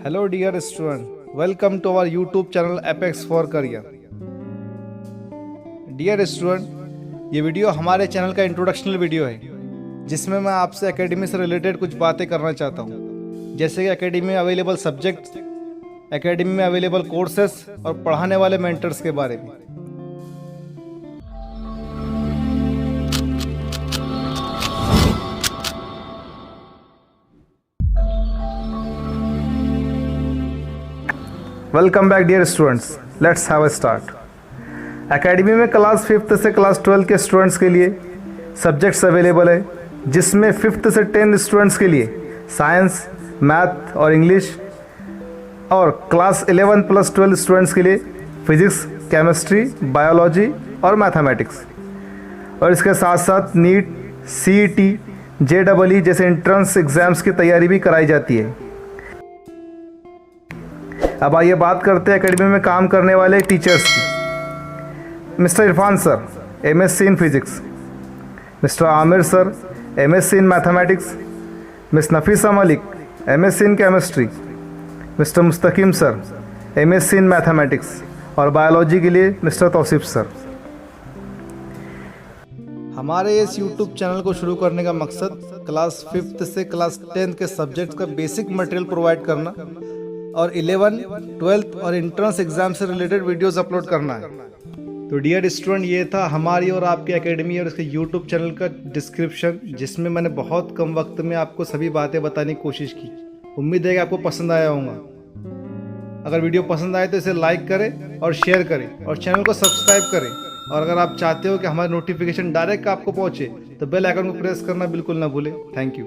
Hello dear student, welcome to our YouTube channel Apex for Career. Dear student, ये video हमारे channel का इंट्रोडक्शनल video है जिसमें मैं आपसे एकेडमी से रिलेटेड कुछ बातें करना चाहता हूँ, जैसे कि एकेडमी में अवेलेबल सब्जेक्ट्स, एकेडमी में अवेलेबल कोर्सेस और पढ़ाने वाले मेंटर्स के बारे में। Welcome back dear students, let's have a start. Academy में क्लास 5th से क्लास 12 के स्टूडेंट्स के लिए सब्जेक्ट्स अवेलेबल है, जिसमें 5th से 10th स्टूडेंट्स के लिए साइंस, मैथ और इंग्लिश, और क्लास 11 प्लस 12 स्टूडेंट्स के लिए फिजिक्स, केमिस्ट्री, बायोलॉजी और मैथमेटिक्स। और इसके साथ साथ नीट, CET, JEE जैसे एंट्रेंस एग्ज़ाम्स की तैयारी भी कराई जाती है। अब आइए बात करते हैं एकेडमी में काम करने वाले टीचर्स की। Mister Irfan sir, MSc in physics. Mister Aamir sir, MSc in mathematics. Miss Nafisa Malik, MSc in chemistry. Mister Mustakeem sir, MSc in mathematics. और बायोलॉजी के लिए मिस्टर तौसीफ सर। हमारे इस YouTube चैनल को शुरू करने का मकसद क्लास 5th से क्लास 10th के सब्जेक्ट्स का बेसिक मटेरियल प्रोवाइड करना और 11, 12th और इंट्रेंस एग्जाम से रिलेटेड वीडियोस अपलोड करना है। तो डियर स्टूडेंट, ये था हमारी और आपकी एकेडमी और इसके यूट्यूब चैनल का डिस्क्रिप्शन, जिसमें मैंने बहुत कम वक्त में आपको सभी बातें बताने की कोशिश की। उम्मीद है कि आपको पसंद आया होगा। अगर वीडियो पसंद आए तो इसे लाइक करें और शेयर करें और चैनल को सब्सक्राइब करें। और अगर आप चाहते हो कि हमारे नोटिफिकेशन डायरेक्ट आपको पहुँचे तो बेल आइकन को प्रेस करना बिल्कुल ना भूलें। Thank you.